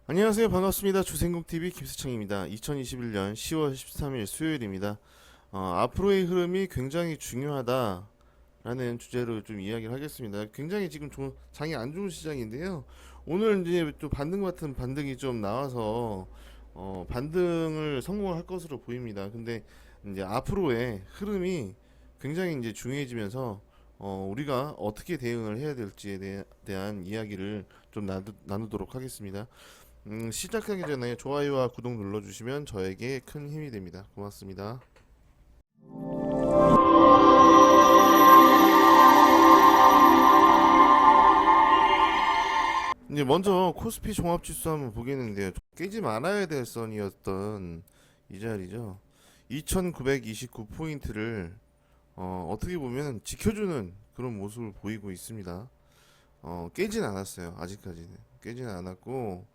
안녕하세요. 반갑습니다. 주생국TV 김수창입니다. 2021년 10월 13일 수요일입니다. 앞으로의 흐름이 굉장히 중요하다라는 주제로 좀 이야기를 하겠습니다. 굉장히 지금 장이 안 좋은 시장인데요. 오늘 이제 또 반등 같은 반등이 좀 나와서 반등을 성공할 것으로 보입니다. 근데 이제 앞으로의 흐름이 굉장히 이제 중요해지면서 우리가 어떻게 대응을 해야 될지에 대한 이야기를 좀 나누도록 하겠습니다. 시작하기 전에 좋아요와 구독 눌러주시면 저에게 큰 힘이 됩니다. 고맙습니다. 이제 먼저 코스피 종합지수 한번 보겠는데요. 깨지 말아야 될 선이었던 이 자리죠. 2929포인트를 어떻게 보면 지켜주는 그런 모습을 보이고 있습니다. 깨진 않았어요. 아직까지는 깨지는 않았고,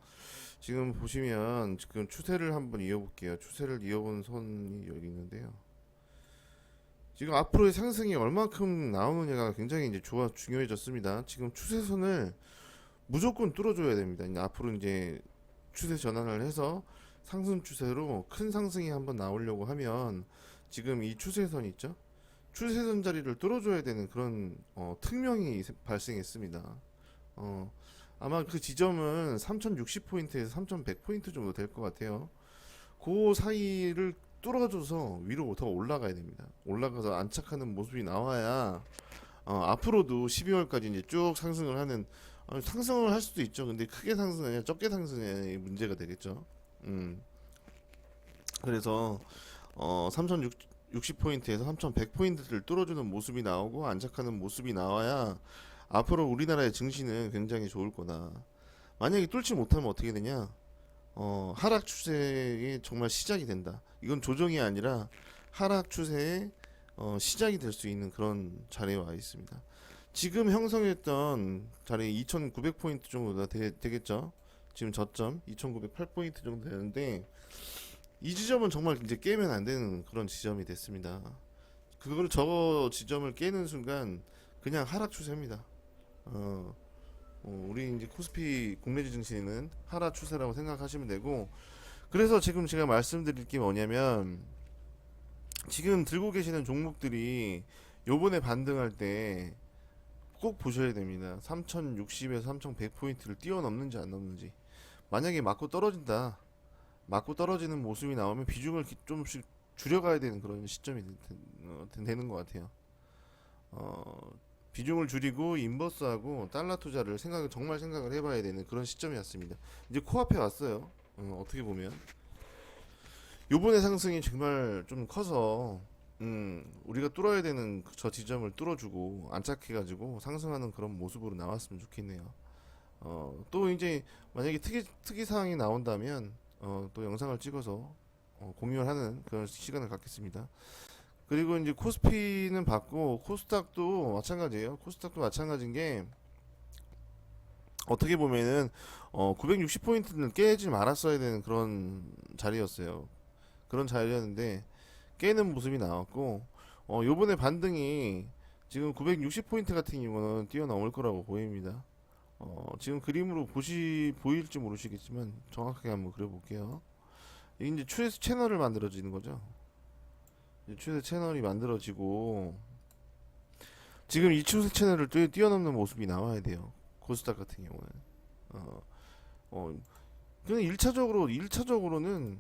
지금 보시면 지금 추세를 한번 이어볼게요. 추세를 이어본 선이 여기 있는데요. 지금 앞으로의 상승이 얼마큼 나오느냐가 굉장히 이제 중요해졌습니다. 지금 추세선을 무조건 뚫어줘야 됩니다. 이제 앞으로 이제 추세 전환을 해서 상승 추세로 큰 상승이 한번 나오려고 하면 지금 이 추세선 있죠? 추세선 자리를 뚫어줘야 되는 그런 특명이 발생했습니다. 어, 아마 그 지점은 3060포인트에서 3100포인트 정도 될 것 같아요. 그 사이를 뚫어줘서 위로 더 올라가야 됩니다. 올라가서 안착하는 모습이 나와야 앞으로도 12월까지 이제 쭉 상승을 하는, 상승을 할 수도 있죠. 근데 크게 상승하냐 적게 상승하냐 문제가 되겠죠. 그래서 3060포인트에서 3100포인트를 뚫어주는 모습이 나오고 안착하는 모습이 나와야 앞으로 우리나라의 증시는 굉장히 좋을 거다. 만약에 뚫지 못하면 어떻게 되냐? 하락 추세의 정말 시작이 된다. 이건 조정이 아니라 하락 추세의 시작이 될 수 있는 그런 자리에 와 있습니다. 지금 형성했던 자리 2,900포인트 정도 되겠죠? 지금 저점 2,908포인트 정도 되는데 이 지점은 정말 이제 깨면 안 되는 그런 지점이 됐습니다. 그걸 저 지점을 깨는 순간 그냥 하락 추세입니다. 우리 이제 코스피 국내지 증시는 하락 추세라고 생각하시면 되고, 그래서 지금 제가 말씀드릴 게 뭐냐면 지금 들고 계시는 종목들이 요번에 반등할 때 꼭 보셔야 됩니다. 3060에서 3100포인트를 뛰어넘는지 안 넘는지. 만약에 맞고 떨어진다, 맞고 떨어지는 모습이 나오면 비중을 좀씩 줄여가야 되는 그런 시점이 되는 것 같아요. 비중을 줄이고 인버스하고 달러 투자를 정말 생각을 해봐야 되는 그런 시점이었습니다. 이제 코앞에 왔어요. 어떻게 보면 요번에 상승이 정말 좀 커서 우리가 뚫어야 되는 저 지점을 뚫어주고 안착해가지고 상승하는 그런 모습으로 나왔으면 좋겠네요. 또 이제 만약에 특이 사항이 나온다면 또 영상을 찍어서 공유하는 그런 시간을 갖겠습니다. 그리고 이제 코스피는 봤고 코스닥도 마찬가지예요. 코스닥도 마찬가지인 게 어떻게 보면은 960포인트는 깨지 말았어야 되는 그런 자리였어요. 그런 자리였는데 깨는 모습이 나왔고 요번에 반등이 지금 960포인트 같은 경우는 뛰어넘을 거라고 보입니다. 지금 그림으로 보일지 모르시겠지만 정확하게 한번 그려볼게요. 이게 이제 추세 채널을 만들어지는 거죠. 추세 채널이 만들어지고 지금 이 추세 채널을 뛰어넘는 모습이 나와야 돼요. 코스닥 같은 경우는. 그냥 1차적으로는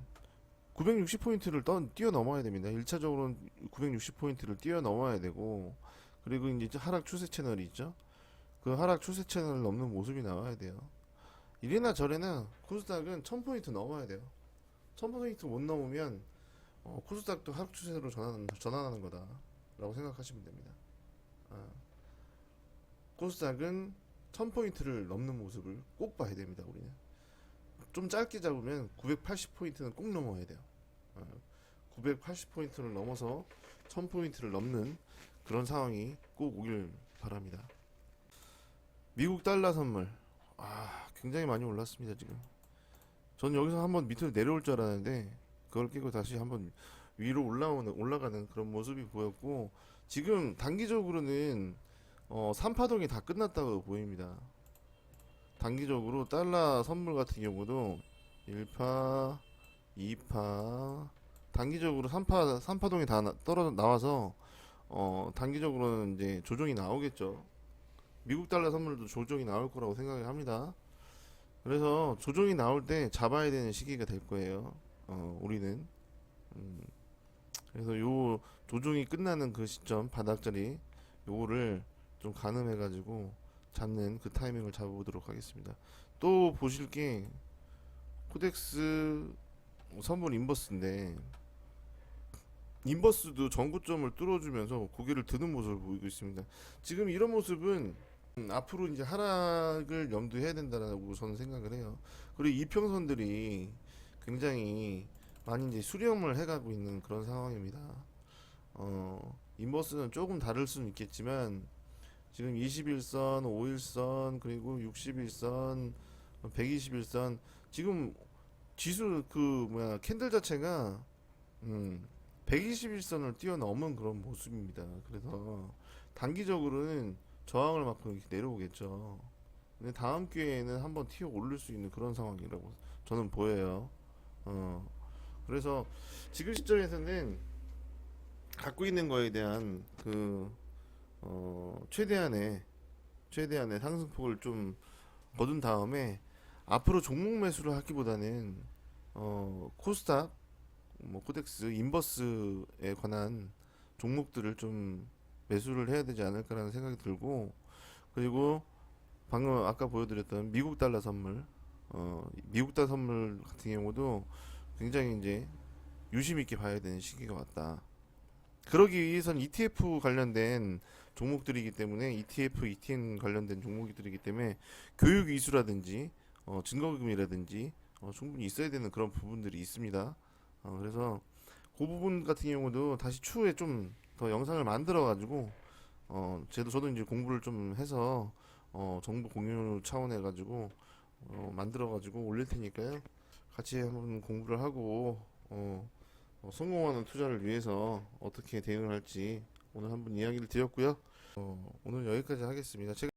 960포인트를 뛰어넘어야 됩니다. 1차적으로는 960포인트를 뛰어넘어야 되고, 그리고 이제 하락 추세 채널이 있죠. 그 하락 추세 채널을 넘는 모습이 나와야 돼요. 이래나 저래나 코스닥은 1000포인트 넘어야 돼요. 1000포인트 못 넘으면 코스닥도 하락 추세로 전환하는 거다라고 생각하시면 됩니다. 코스닥은 1000포인트를 넘는 모습을 꼭 봐야 됩니다. 우리는 좀 짧게 잡으면 980포인트는 꼭 넘어야 돼요. 980포인트를 넘어서 1000포인트를 넘는 그런 상황이 꼭 오길 바랍니다. 미국 달러 선물 굉장히 많이 올랐습니다. 지금 전 여기서 한번 밑으로 내려올 줄 알았는데 그걸 깨고 다시 한번 위로 올라가는 그런 모습이 보였고, 지금 단기적으로는 3파동이 다 끝났다고 보입니다. 단기적으로 달러 선물 같은 경우도 1파, 2파, 단기적으로 3파동이 다 떨어져 나와서 단기적으로는 이제 조정이 나오겠죠. 미국 달러 선물도 조정이 나올 거라고 생각을 합니다. 그래서 조정이 나올 때 잡아야 되는 시기가 될 거예요. 우리는. 음, 그래서 요 조정이 끝나는 그 시점 바닥자리 요거를 좀 가늠해 가지고 잡는 그 타이밍을 잡아보도록 하겠습니다. 또 보실 게 코덱스 선물 인버스인데 인버스도 전고점을 뚫어주면서 고개를 드는 모습을 보이고 있습니다. 지금 이런 모습은 앞으로 이제 하락을 염두해야 된다라고 저는 생각을 해요. 그리고 이평선들이 굉장히 많이 이제 수렴을 해가고 있는 그런 상황입니다. 인버스는 조금 다를 수는 있겠지만 지금 21선, 5일선, 그리고 61선, 121선 지금 지수 그 뭐야 캔들 자체가 121선을 뛰어넘은 그런 모습입니다. 그래서 단기적으로는 저항을 맞고 이렇게 내려오겠죠. 근데 다음 기회에는 한번 튀어 오를 수 있는 그런 상황이라고 저는 보여요. 그래서 지금 시점에서는 갖고 있는 거에 대한 그 최대한의 상승폭을 좀 거둔 다음에 앞으로 종목 매수를 하기보다는 코스닥, 뭐 코덱스, 인버스에 관한 종목들을 좀 매수를 해야 되지 않을까라는 생각이 들고 그리고 방금 아까 보여드렸던 미국 달러 선물, 미국 달러 선물 같은 경우도 굉장히 이제 유심 있게 봐야 되는 시기가 왔다. 그러기 위해선 ETF 관련된 종목들이기 때문에 ETF, ETN 관련된 종목들이기 때문에 교육 이수라든지 증거금이라든지 충분히 있어야 되는 그런 부분들이 있습니다. 그래서 그 부분 같은 경우도 다시 추후에 좀 더 영상을 만들어 가지고 저도 이제 공부를 좀 해서 정보 공유 차원해 가지고 만들어 가지고 올릴 테니까요. 같이 한번 공부를 하고 성공하는 투자를 위해서 어떻게 대응을 할지 오늘 한번 이야기를 드렸고요. 오늘 여기까지 하겠습니다. 제가